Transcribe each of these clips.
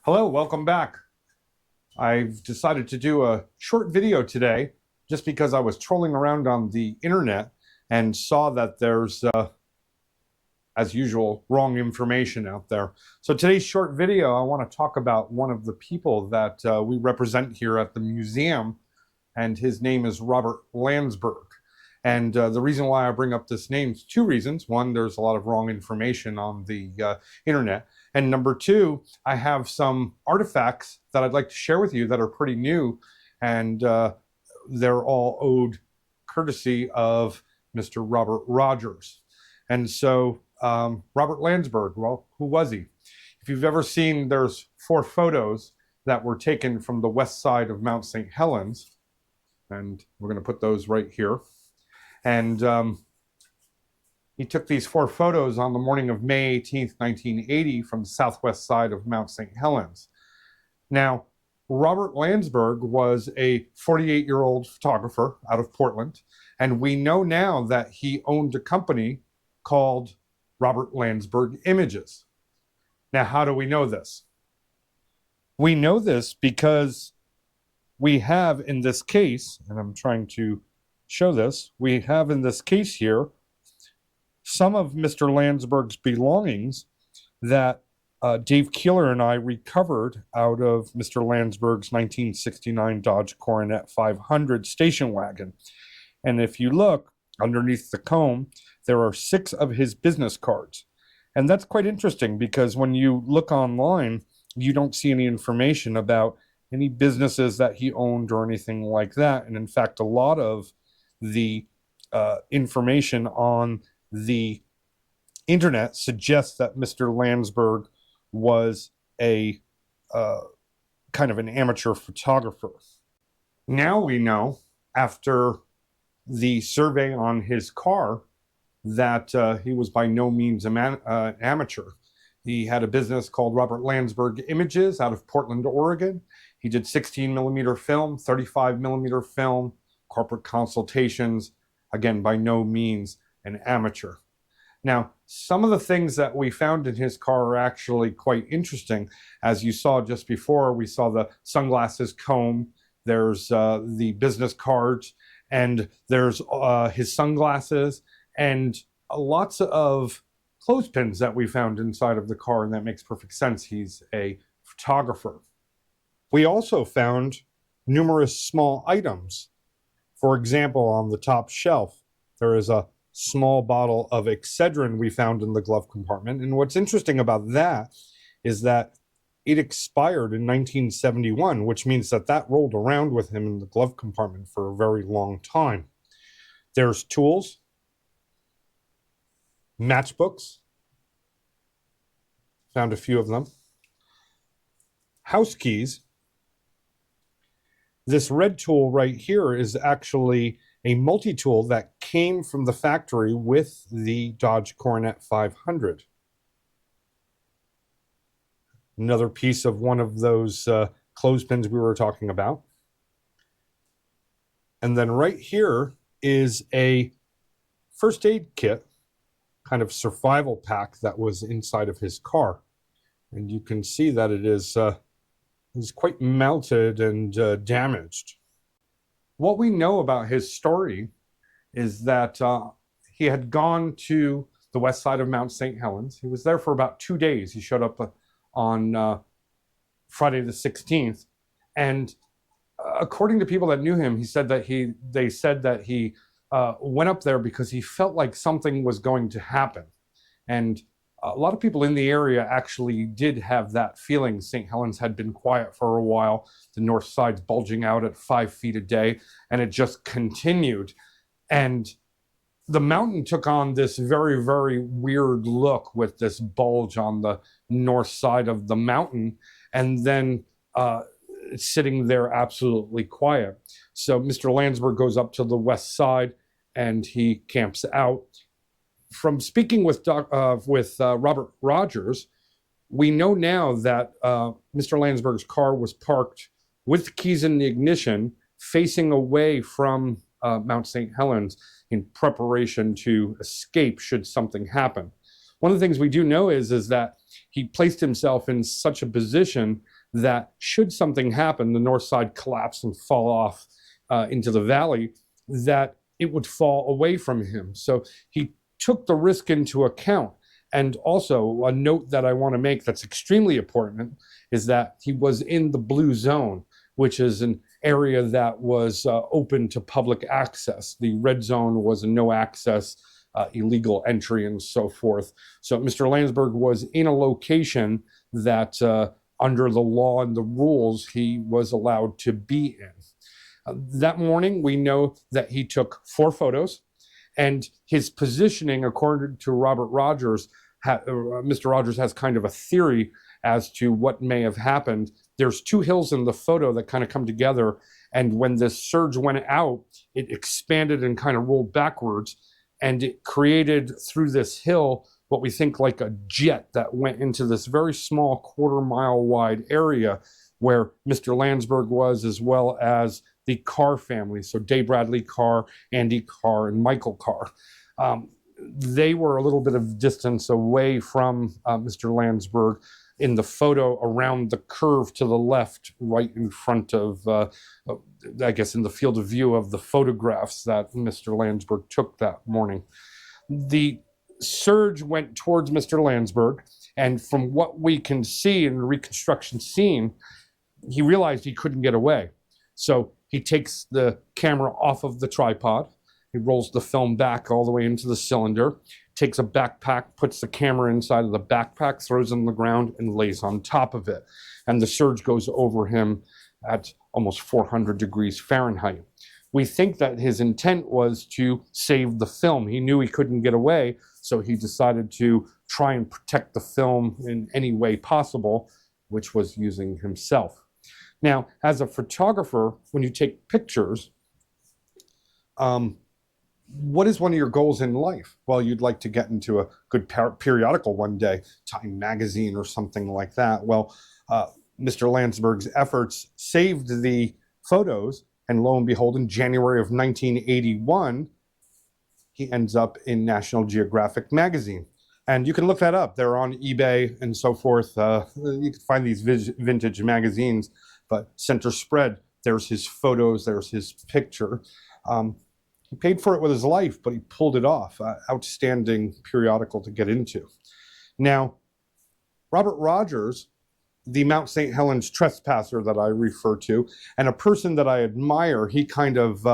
Hello, welcome back. I've decided to do a short video today just because I was trolling around on the internet and saw that there's, as usual, wrong information out there. So today's short video, I want to talk about one of the people that we represent here at the museum, and his name is Robert Landsburg. And the reason why I bring up this name is two reasons. One, there's a lot of wrong information on the internet. And number two, I have some artifacts that I'd like to share with you that are pretty new. And they're all owed courtesy of Mr. Robert Rogers. And so Robert Landsburg, well, who was he? If you've ever seen, there's 4 photos that were taken from the west side of Mount St. Helens. And we're going to put those right here. And he took these 4 photos on the morning of May 18th, 1980 from the southwest side of Mount St. Helens. Now, Robert Landsburg was a 48-year-old photographer out of Portland, and we know now that he owned a company called Robert Landsburg Images. Now, how do we know this? We know this because we have in this case, and I'm trying to show this, we have in this case here some of Mr. Landsburg's belongings that Dave Keeler and I recovered out of Mr. Landsburg's 1969 Dodge Coronet 500 station wagon. And if you look underneath the comb, there are 6 of his business cards. And that's quite interesting because when you look online, you don't see any information about any businesses that he owned or anything like that. And in fact, a lot of the information on the internet suggests that Mr. Landsburg was a kind of an amateur photographer. Now we know, after the survey on his car, that he was by no means an amateur. He had a business called Robert Landsburg Images out of Portland, Oregon. He did 16mm film, 35mm film, corporate consultations, again, by no means an amateur. Now, some of the things that we found in his car are actually quite interesting. As you saw just before, we saw the sunglasses comb, there's the business cards, and there's his sunglasses, and lots of clothespins that we found inside of the car, and that makes perfect sense. He's a photographer. We also found numerous small items. For example, on the top shelf, there is a small bottle of Excedrin we found in the glove compartment. And what's interesting about that is that it expired in 1971, which means that that rolled around with him in the glove compartment for a very long time. There's tools, matchbooks, found a few of them, house keys. This red tool right here is actually a multi-tool that came from the factory with the Dodge Coronet 500. Another piece of one of those clothespins we were talking about. And then right here is a first aid kit, kind of survival pack that was inside of his car. And you can see that it is quite melted and damaged. What we know about his story is that he had gone to the west side of Mount St. Helens. He was there for about 2 days. He showed up on Friday the 16th. And according to people that knew him, they said that he went up there because he felt like something was going to happen. And a lot of people in the area actually did have that feeling. St. Helens had been quiet for a while. The north side's bulging out at 5 feet a day, and it just continued. And the mountain took on this very, very weird look with this bulge on the north side of the mountain, and then sitting there absolutely quiet. So Mr. Landsburg goes up to the west side, and he camps out. From speaking with Robert Rogers, we know now that Mr. Landsburg's car was parked with the keys in the ignition, facing away from Mount St. Helens in preparation to escape should something happen. One of the things we do know is that he placed himself in such a position that should something happen, the north side collapse and fall off into the valley, that it would fall away from him. So he took the risk into account. And also, a note that I want to make that's extremely important is that he was in the blue zone, which is an area that was open to public access. The red zone was a no access, illegal entry, and so forth. So Mr. Landsburg was in a location that, under the law and the rules, he was allowed to be in. That morning, we know that he took 4 photos, and his positioning, according to Robert Rogers, Mr. Rogers has kind of a theory as to what may have happened. There's 2 hills in the photo that kind of come together, and when this surge went out, it expanded and kind of rolled backwards, and it created through this hill what we think like a jet that went into this very small quarter-mile wide area where Mr. Landsburg was, as well as the Carr family, so Dave Bradley Carr, Andy Carr, and Michael Carr. They were a little bit of distance away from Mr. Landsburg in the photo around the curve to the left, right in front of, I guess, in the field of view of the photographs that Mr. Landsburg took that morning. The surge went towards Mr. Landsburg, and from what we can see in the reconstruction scene, he realized he couldn't get away. So he takes the camera off of the tripod. He rolls the film back all the way into the cylinder, takes a backpack, puts the camera inside of the backpack, throws it on the ground, and lays on top of it. And the surge goes over him at almost 400 degrees Fahrenheit. We think that his intent was to save the film. He knew he couldn't get away, so he decided to try and protect the film in any way possible, which was using himself. Now, as a photographer, when you take pictures, what is one of your goals in life? Well, you'd like to get into a good periodical one day, Time magazine or something like that. Well, Mr. Landsburg's efforts saved the photos, and lo and behold, in January of 1981, he ends up in National Geographic magazine. And you can look that up. They're on eBay and so forth. You can find these vintage magazines, but center spread, there's his photos, there's his picture. He paid for it with his life, but he pulled it off. Outstanding periodical to get into. Now, Robert Rogers, the Mount St. Helens trespasser that I refer to, and a person that I admire, he kind of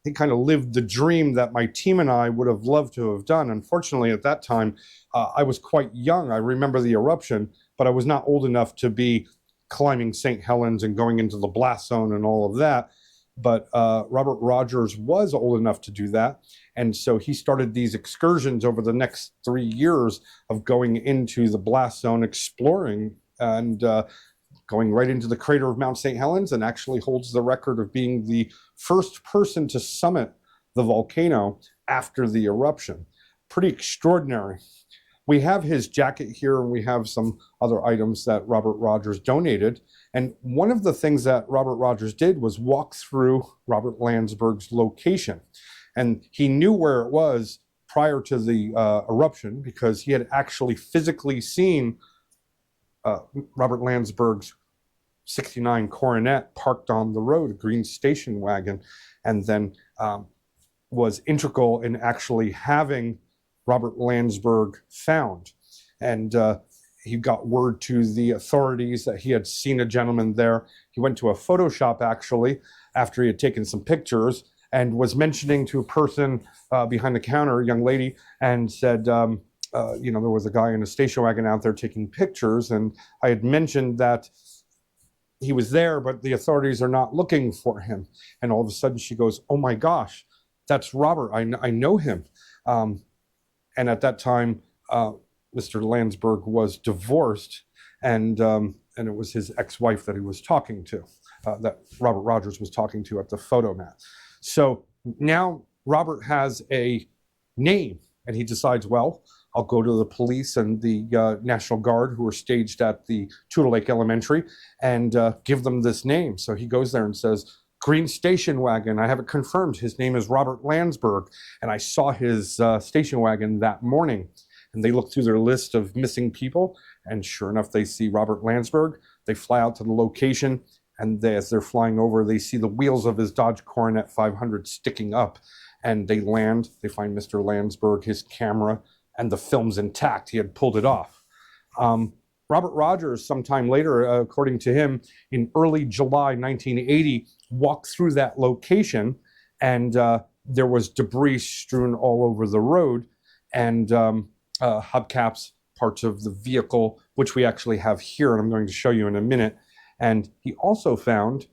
lived the dream that my team and I would have loved to have done. Unfortunately, at that time, I was quite young. I remember the eruption, but I was not old enough to be climbing St. Helens and going into the blast zone and all of that. But Robert Rogers was old enough to do that. And so he started these excursions over the next 3 years of going into the blast zone, exploring, and going right into the crater of Mount St. Helens, and actually holds the record of being the first person to summit the volcano after the eruption. Pretty extraordinary. We have his jacket here, and we have some other items that Robert Rogers donated. And one of the things that Robert Rogers did was walk through Robert Landsburg's location. And he knew where it was prior to the eruption, because he had actually physically seen Robert Landsburg's 69 Coronet parked on the road, a green station wagon, and then was integral in actually having Robert Landsburg found. And he got word to the authorities that he had seen a gentleman there. He went to a photo shop, actually, after he had taken some pictures, and was mentioning to a person behind the counter, a young lady, and said, there was a guy in a station wagon out there taking pictures, and I had mentioned that he was there, but the authorities are not looking for him. And all of a sudden she goes, "Oh my gosh, that's Robert. I know him." And at that time, Mr. Landsburg was divorced, and it was his ex-wife that he was talking to, that Robert Rogers was talking to at the photo mat. So now Robert has a name, and he decides, well, I'll go to the police and the National Guard who are staged at the Tudor Lake Elementary and give them this name. So he goes there and says, "Green station wagon, I have it confirmed. His name is Robert Landsburg, and I saw his station wagon that morning." And they look through their list of missing people, and sure enough, they see Robert Landsburg. They fly out to the location, and as they're flying over, they see the wheels of his Dodge Coronet 500 sticking up, and they land. They find Mr. Landsburg, his camera, and the film's intact. He had pulled it off. Robert Rogers, sometime later, according to him, in early July 1980, walked through that location, and there was debris strewn all over the road, and hubcaps, parts of the vehicle, which we actually have here, and I'm going to show you in a minute. And he also found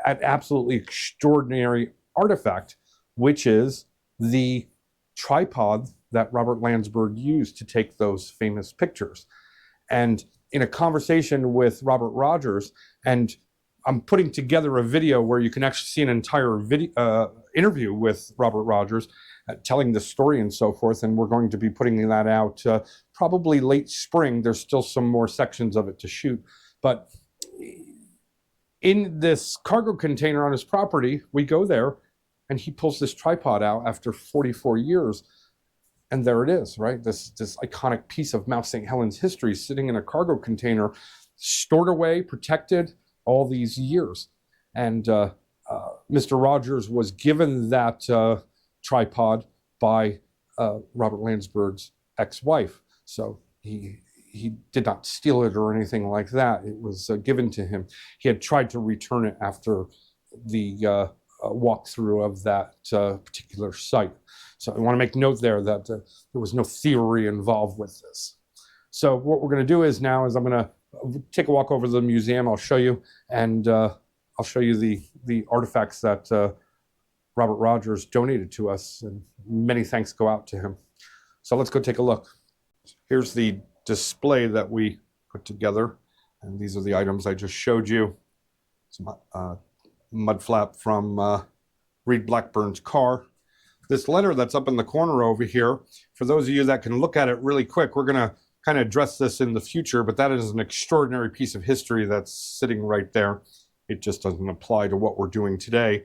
an absolutely extraordinary artifact, which is the tripod that Robert Landsburg used to take those famous pictures. And in a conversation with Robert Rogers, and I'm putting together a video where you can actually see an entire interview with Robert Rogers, telling the story and so forth, and we're going to be putting that out probably late spring. There's still some more sections of it to shoot. But in this cargo container on his property, we go there, and he pulls this tripod out after 44 years. And there it is, right? This iconic piece of Mount St. Helens history sitting in a cargo container, stored away, protected all these years. And Mr. Rogers was given that tripod by Robert Landsburg's ex-wife. So he did not steal it or anything like that. It was given to him. He had tried to return it after the walkthrough of that particular site. So I want to make note there that there was no theory involved with this. So what we're going to do is I'm going to take a walk over to the museum. I'll show you, and I'll show you the artifacts that Robert Rogers donated to us, and many thanks go out to him. So let's go take a look. Here's the display that we put together, and these are the items I just showed you. Some mud flap from Reed Blackburn's car. This letter that's up in the corner over here, for those of you that can look at it really quick, we're going to kind of address this in the future, but that is an extraordinary piece of history that's sitting right there. It just doesn't apply to what we're doing today,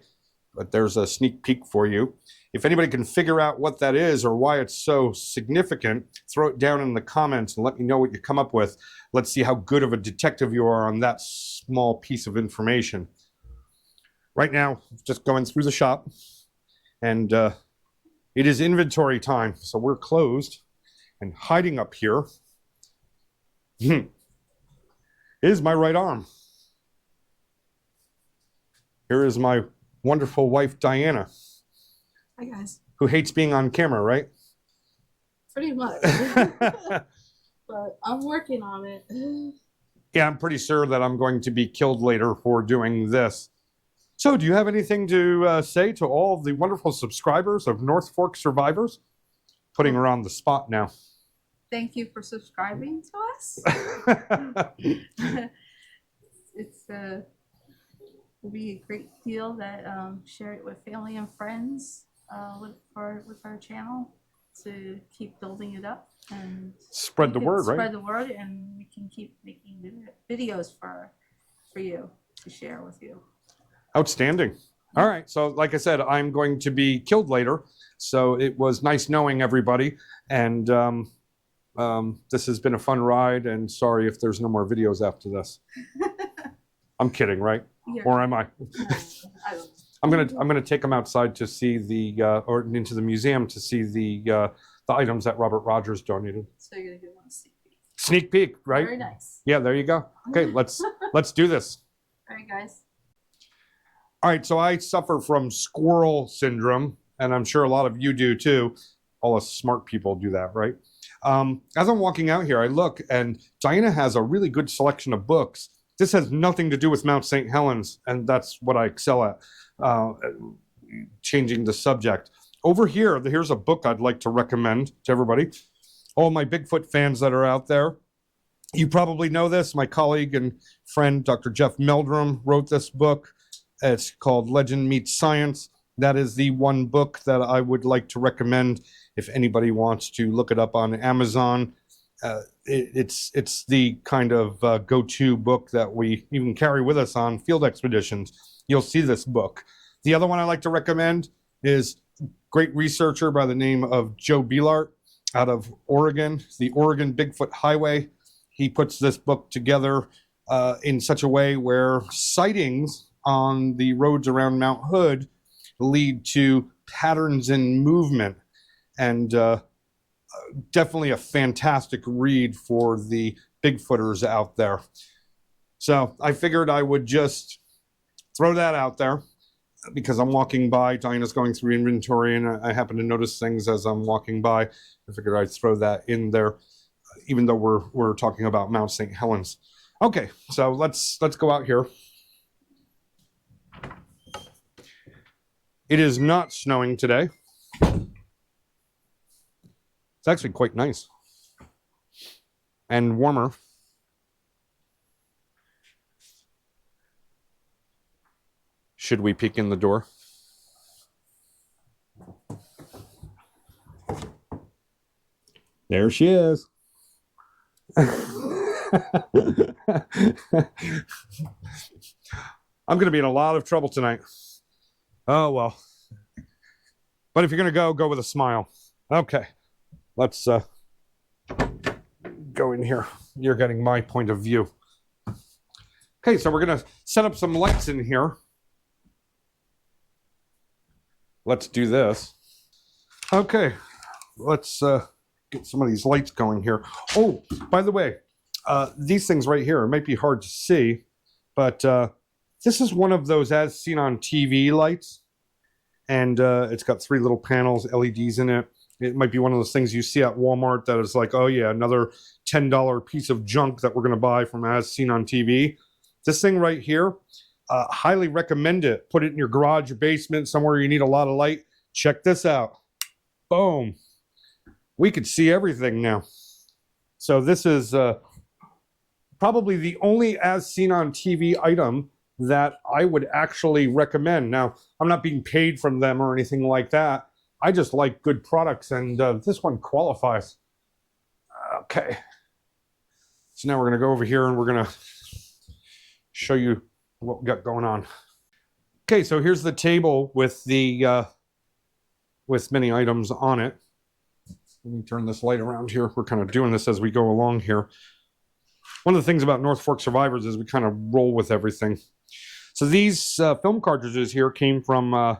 but there's a sneak peek for you. If anybody can figure out what that is or why it's so significant, throw it down in the comments and let me know what you come up with. Let's see how good of a detective you are on that small piece of information. Right now, just going through the shop, and it is inventory time, so we're closed, and hiding up here is my right arm. Here is my wonderful wife, Diana. Hi, guys. Who hates being on camera, right? Pretty much. But I'm working on it. Yeah, I'm pretty sure that I'm going to be killed later for doing this. So do you have anything to say to all of the wonderful subscribers of North Fork Survivors? Putting her on the spot now. Thank you for subscribing to us. Will be a great deal that share it with family and friends with our channel to keep building it up and spread the word, right? Spread the word, and we can keep making videos for you to share with you. Outstanding. All right. So like I said, I'm going to be killed later. So it was nice knowing everybody. And this has been a fun ride. And sorry if there's no more videos after this. I'm kidding, right? Yeah. Or am I? I don't. I'm gonna take them outside to see or into the museum to see the items that Robert Rogers donated. So you're gonna give one a sneak peek. Sneak peek, right? Very nice. Yeah, there you go. Okay, let's do this. All right, guys. All right, so I suffer from squirrel syndrome, and I'm sure a lot of you do too. All us smart people do that, right? As I'm walking out here, I look, and Diana has a really good selection of books. This has nothing to do with Mount St. Helens, and that's what I excel at, changing the subject. Over here, here's a book I'd like to recommend to everybody. All my Bigfoot fans that are out there, you probably know this. My colleague and friend, Dr. Jeff Meldrum, wrote this book. It's called Legend Meets Science. That is the one book that I would like to recommend if anybody wants to look it up on Amazon. It's the kind of go-to book that we even carry with us on field expeditions. You'll see this book. The other one I like to recommend is a great researcher by the name of Joe Bielart out of Oregon, the Oregon Bigfoot Highway. He puts this book together in such a way where sightings on the roads around Mount Hood lead to patterns in movement, and definitely a fantastic read for the Bigfooters out there. So I figured I would just throw that out there because I'm walking by. Diana's going through inventory, and I happen to notice things as I'm walking by. I figured I'd throw that in there, even though we're talking about Mount St. Helens. Okay, so let's go out here. It is not snowing today. It's actually quite nice and warmer. Should we peek in the door? There she is. I'm going to be in a lot of trouble tonight. Oh, well. But if you're going to go with a smile. Okay. Let's go in here. You're getting my point of view. Okay, so we're going to set up some lights in here. Let's do this. Okay, let's get some of these lights going here. Oh, by the way, these things right here, it might be hard to see, but this is one of those as seen on TV lights. And it's got 3 little panels, LEDs in it. It might be one of those things you see at Walmart that is like, oh yeah, another $10 piece of junk that we're going to buy from as seen on TV. This thing right here, highly recommend it. Put it in your garage or basement, somewhere you need a lot of light. Check this out. Boom. We could see everything now. So this is probably the only as seen on TV item that I would actually recommend. Now, I'm not being paid from them or anything like that. I just like good products, and this one qualifies. Okay. So now we're going to go over here and we're going to show you what we got going on. Okay, so here's the table with the with many items on it. Let me turn this light around here. We're kind of doing this as we go along here. One of the things about North Fork Survivors is we kind of roll with everything. So these film cartridges here came from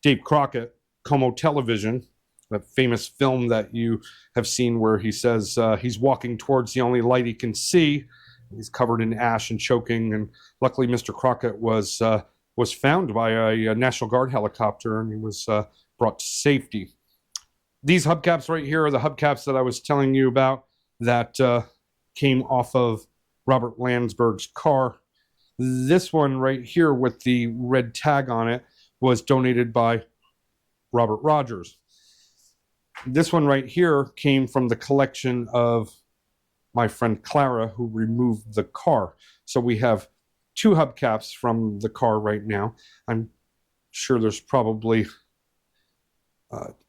Dave Crockett, Como Television, that famous film that you have seen where he says he's walking towards the only light he can see. He's covered in ash and choking, and luckily Mr. Crockett was found by a National Guard helicopter, and he was brought to safety. These hubcaps right here are the hubcaps that I was telling you about that came off of Robert Landsburg's car. This one right here with the red tag on it was donated by Robert Rogers. This one right here came from the collection of my friend Clara, who removed the car. So we have 2 hubcaps from the car right now. I'm sure there's probably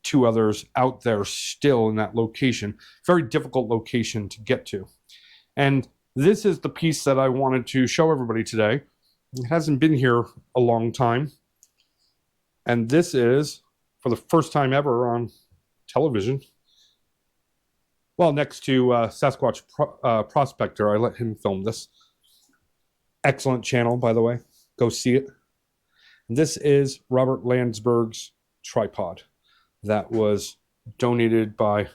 2 others out there still in that location. Very difficult location to get to. And this is the piece that I wanted to show everybody today. It hasn't been here a long time. And this is, for the first time ever on television, well, next to Sasquatch Prospector, I let him film this. Excellent channel, by the way. Go see it. This is Robert Landsburg's tripod that was donated by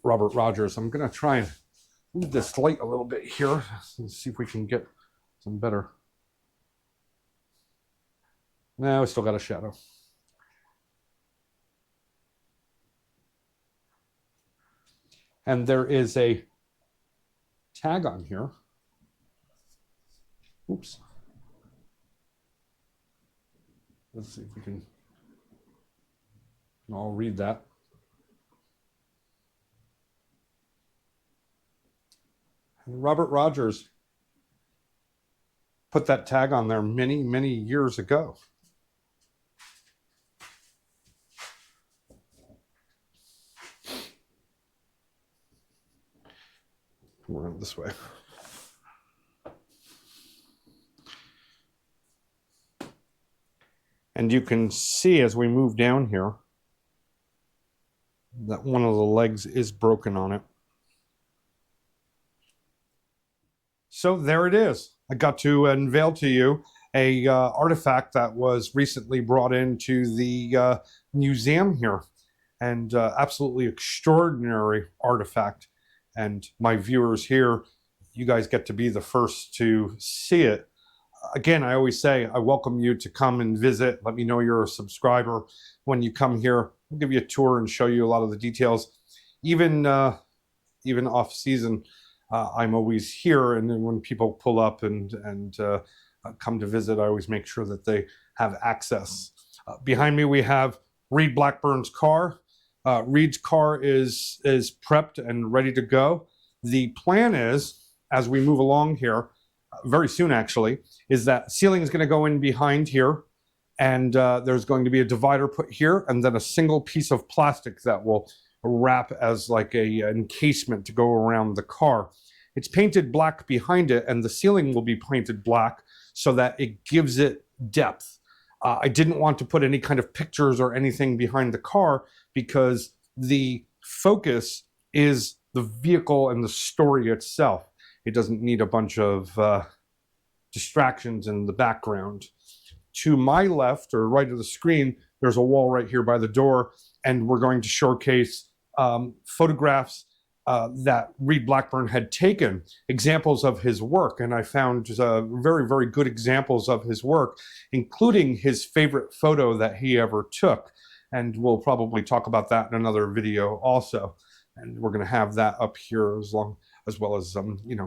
Robert Rogers. I'm going to try and move this light a little bit here and see if we can get some better. No, we still got a shadow. And there is a tag on here. Oops. Let's see if we can. I'll read that. And Robert Rogers put that tag on there many, many years ago. Around this way. And you can see as we move down here that one of the legs is broken on it. So there it is. I got to unveil to you a artifact that was recently brought into the museum here, and absolutely extraordinary artifact. And my viewers here, you guys get to be the first to see it. Again, I always say I welcome you to come and visit. Let me know you're a subscriber. When you come here, I'll give you a tour and show you a lot of the details. Even off season, I'm always here, and then when people pull up and come to visit, I always make sure that they have access. Behind me, we have Reed Blackburn's car. Reed's car is prepped and ready to go. The plan is, as we move along here, very soon actually, is that ceiling is going to go in behind here, and there's going to be a divider put here, and then a single piece of plastic that will wrap as like a encasement to go around the car. It's painted black behind it, and the ceiling will be painted black so that it gives it depth. I didn't want to put any kind of pictures or anything behind the car because the focus is the vehicle and the story itself. It doesn't need a bunch of distractions in the background. To my left or right of the screen, there's a wall right here by the door, and we're going to showcase photographs that Reed Blackburn had taken, examples of his work. And I found very, very good examples of his work, including his favorite photo that he ever took. And we'll probably talk about that in another video also. And we're going to have that up here as well as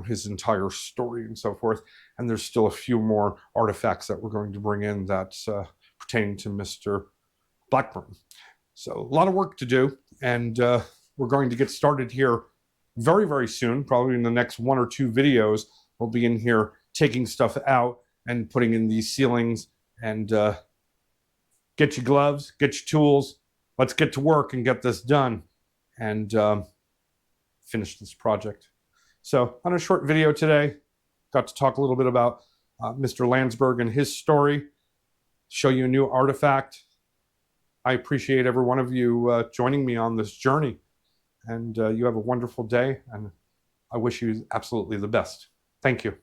his entire story and so forth. And there's still a few more artifacts that we're going to bring in that pertain to Mr. Blackburn. So a lot of work to do, and we're going to get started here very, very soon. Probably in the next 1 or 2 videos, we'll be in here taking stuff out and putting in these ceilings. And get your gloves, get your tools. Let's get to work and get this done and finish this project. So on a short video today, got to talk a little bit about Mr. Landsburg and his story, show you a new artifact. I appreciate every one of you joining me on this journey. And you have a wonderful day, and I wish you absolutely the best. Thank you.